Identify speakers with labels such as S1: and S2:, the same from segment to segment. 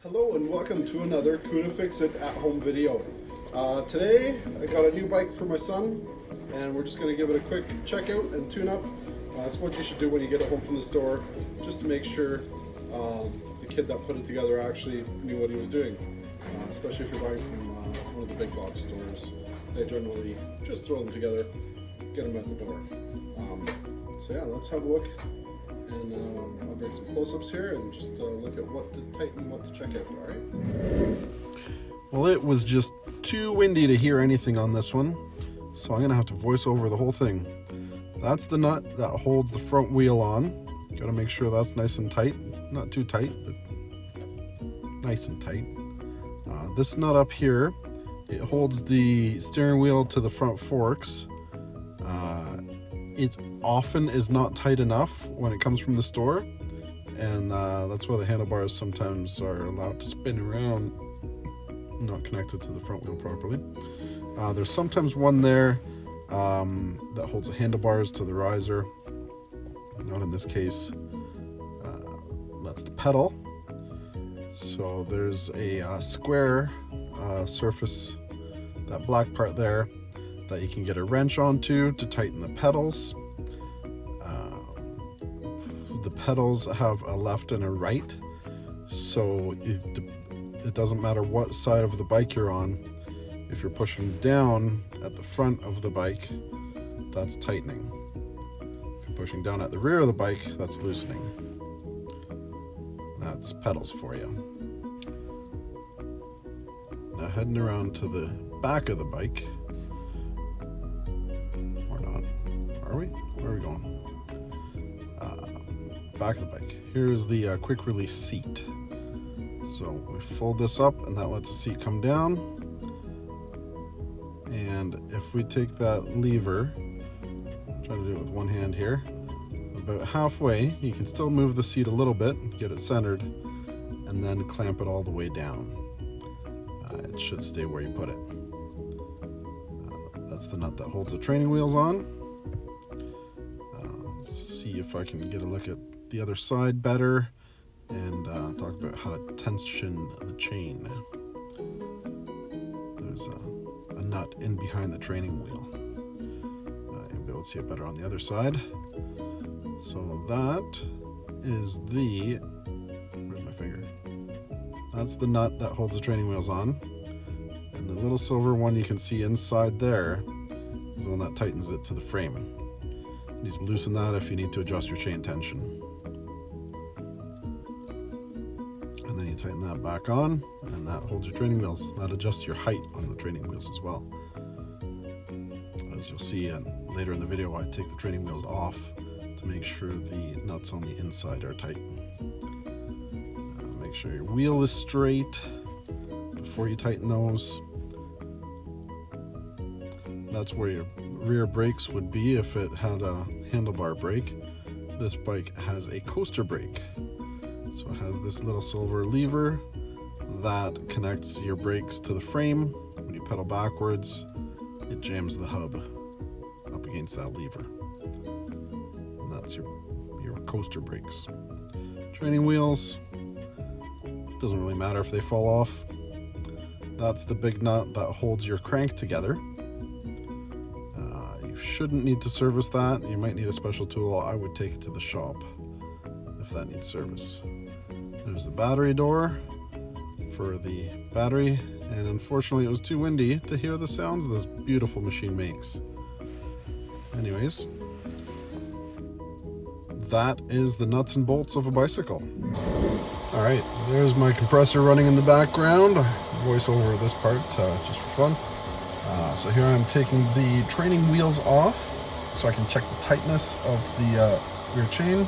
S1: Hello and welcome to another Cunha Fix It at home video. Today I got a new bike for my son and we're just going to give it a quick check out and tune up. That's what you should do when you get it home from the store, just to make sure the kid that put it together actually knew what he was doing. Especially if you're buying from one of the big box stores. They generally just throw them together, get them at the door. So yeah, let's have a look. And I'll bring some close-ups here and just look at what to tighten, what to check out, alright?
S2: Well, it was just too windy to hear anything on this one, so I'm going to have to voice over the whole thing. That's the nut that holds the front wheel on. Got to make sure that's nice and tight. Not too tight, but nice and tight. This nut up here, it holds the steering wheel to the front forks. It often is not tight enough when it comes from the store, and that's why the handlebars sometimes are allowed to spin around, not connected to the front wheel properly. There's sometimes one there that holds the handlebars to the riser. Not in this case. That's the pedal. So there's a square surface, that black part there, that you can get a wrench onto to tighten the pedals. The pedals have a left and a right, so it doesn't matter what side of the bike you're on. If you're pushing down at the front of the bike, that's tightening. If you're pushing down at the rear of the bike, that's loosening. That's pedals for you. Now heading around to the back of the bike. Or not. Are we? Where are we going? Back of the bike. Here's the quick release seat. So we fold this up and that lets the seat come down. And if we take that lever, try to do it with one hand here, about halfway, you can still move the seat a little bit, get it centered, and then clamp it all the way down. It should stay where you put it. That's the nut that holds the training wheels on. See if I can get a look at the other side better and talk about how to tension the chain. There's a nut in behind the training wheel. You'll be able to see it better on the other side. So that is where's my finger? That's the nut that holds the training wheels on. And the little silver one you can see inside there is the one that tightens it to the frame. You need to loosen that if you need to adjust your chain tension. And then you tighten that back on, and that holds your training wheels. That adjusts your height on the training wheels as well. As you'll see later in the video, I take the training wheels off to make sure the nuts on the inside are tight. Make sure your wheel is straight before you tighten those. That's where your rear brakes would be if it had a handlebar brake. This bike has a coaster brake. So it has this little silver lever that connects your brakes to the frame. When you pedal backwards, it jams the hub up against that lever. And that's your coaster brakes. Training wheels, doesn't really matter if they fall off. That's the big nut that holds your crank together. You shouldn't need to service that. You might need a special tool. I would take it to the shop if that needs service. There's the battery door for the battery, and unfortunately it was too windy to hear the sounds this beautiful machine makes. Anyways, that is the nuts and bolts of a bicycle. Alright, there's my compressor running in the background. Voice over this part just for fun. So here I'm taking the training wheels off so I can check the tightness of the rear chain.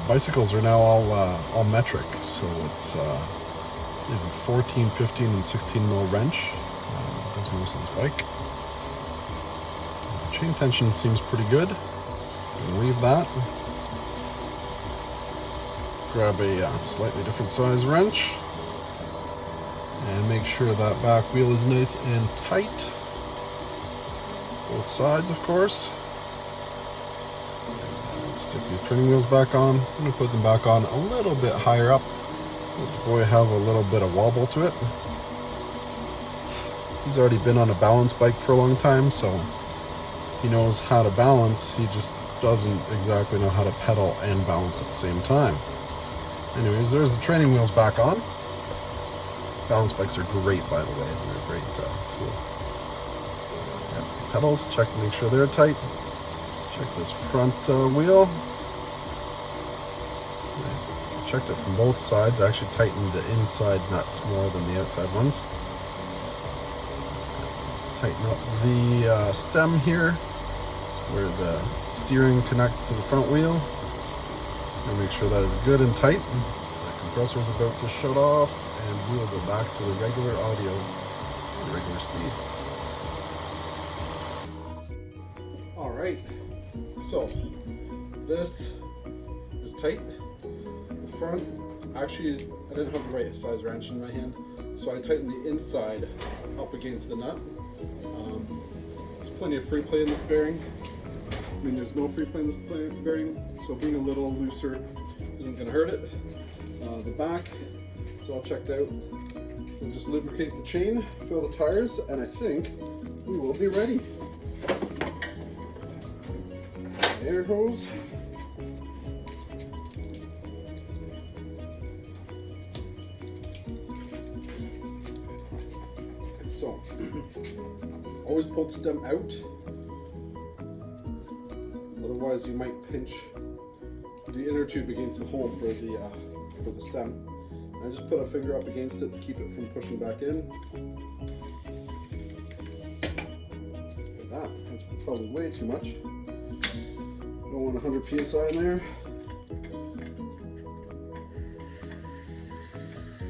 S2: Bicycles are now all metric, so it's 14, 15, and 16 mil wrench. Does most of this bike. Chain tension seems pretty good. Leave that. Grab a slightly different size wrench and make sure that back wheel is nice and tight. Both sides, of course. stick these training wheels back on. I'm going to put them back on a little bit higher up. Let the boy have a little bit of wobble to it. He's already been on a balance bike for a long time, so he knows how to balance. He just doesn't exactly know how to pedal and balance at the same time. Anyways, there's the training wheels back on. Balance bikes are great, by the way. They're a great tool. Pedals, check to make sure they're tight. Check this front wheel. I checked it from both sides. I actually tightened the inside nuts more than the outside ones. Let's tighten up the stem here, where the steering connects to the front wheel. And make sure that is good and tight. The compressor is about to shut off, and we will go back to the regular audio, the regular speed.
S1: Alright, so this is tight. The front, actually I didn't have the right size wrench in my hand, so I tightened the inside up against the nut. There's plenty of free play in this bearing. I mean, there's no free play in this bearing, so being a little looser isn't going to hurt it. The back, it's all checked out. We'll just lubricate the chain, fill the tires, and I think we will be ready. Air hose. So, always pull the stem out. Otherwise, you might pinch the inner tube against the hole for the stem. And I just put a finger up against it to keep it from pushing back in. Like that. That's probably way too much. Don't want 100 psi in there.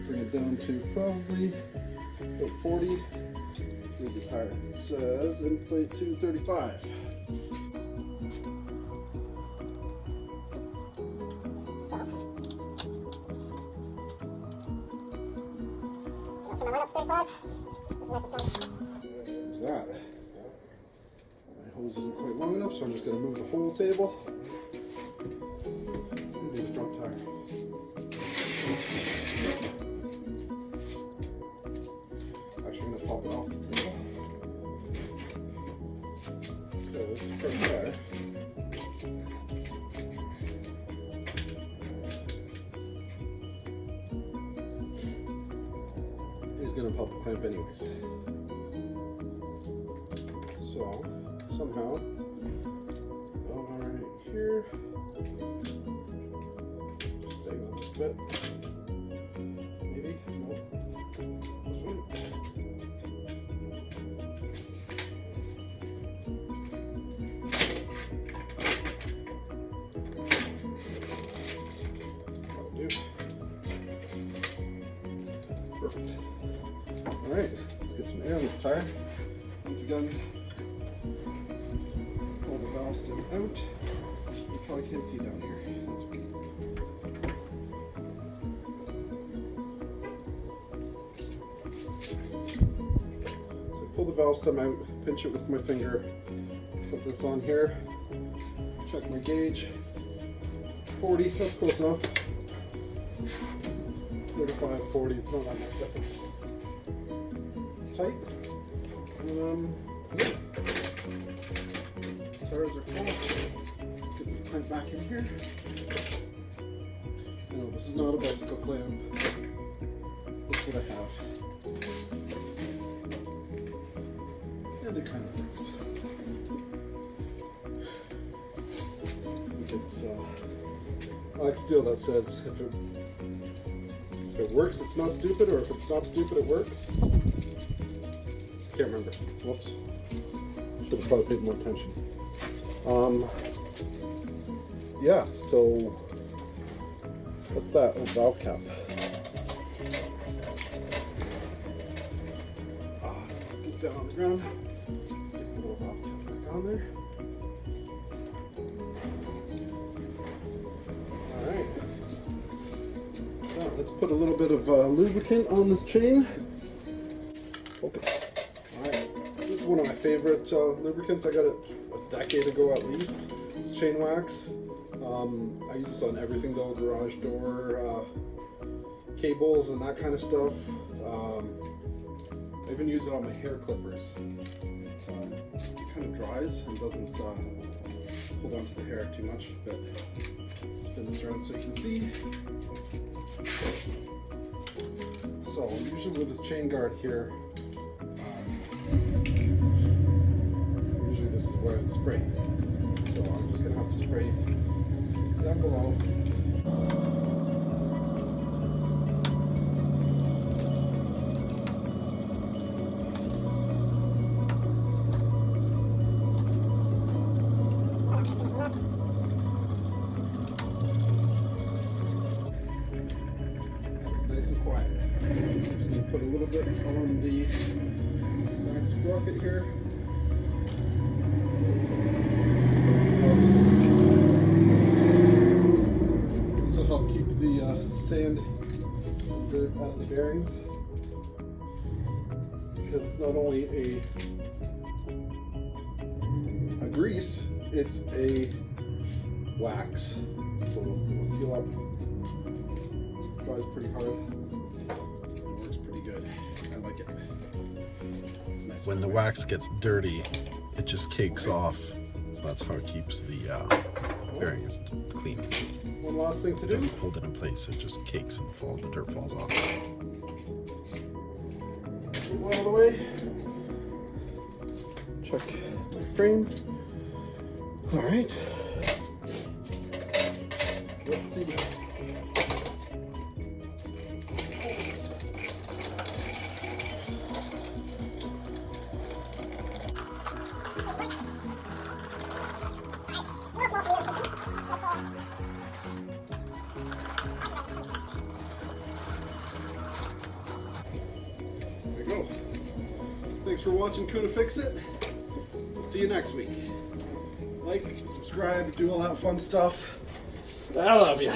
S1: Bring it down to probably about 40. Read the tire. It says inflate to 35. There's that. My hose isn't quite long enough, so I'm just going to move the whole table and do the front tire. Actually, I'm going to pop it off the table. So this is the front tire. He's going to pop the clamp anyways. So, somehow, right here, staying on this bit, maybe, no, this one. That'll do. Perfect. Alright, let's get some air on this tire. Once again, pull the valve stem out. You probably can't see down here. That's okay. So pull the valve stem out, pinch it with my finger, put this on here, check my gauge. 40, that's close enough. 35, 40, it's not that much difference. Tight. And yeah. Tires are full. Get this clamp back in here. No, this is not a bicycle clamp. That's what I have. And it kind of works. It's I like steel that says if it works, it's not stupid, or if it's not stupid, it works. Can't remember. Whoops. Should have probably paid more attention. Yeah, so what's that? Oh, valve cap. Put this down on the ground. Stick the little valve cap back on there. Alright. So let's put a little bit of lubricant on this chain. Focus. Alright. This is one of my favorite lubricants. I got it a decade ago at least. It's chain wax. I use this on everything though, garage door, cables and that kind of stuff. I even use it on my hair clippers. It kind of dries and doesn't hold on to the hair too much, but spin this around so you can see. So usually with this chain guard here, usually this is where I would spray. So I'm just going to have to spray down below. It's nice and quiet. I'm just going to put a little bit on the back sprocket here. This will help keep the sand and dirt out of the bearings, because it's not only a grease, it's a wax. So we'll seal up. Dries pretty hard. It works pretty good. I like it. It's nice.
S2: When the wax gets dirty, it just cakes off. So that's how it keeps the bearings clean.
S1: One last thing to
S2: It
S1: do.
S2: doesn't hold it in place, it just cakes and the dirt falls off.
S1: One out of the way. Check my frame. All right. Let's see. There we go. Thanks for watching Cunha Fix It. See you next week. Like, subscribe, do all that fun stuff. I love you.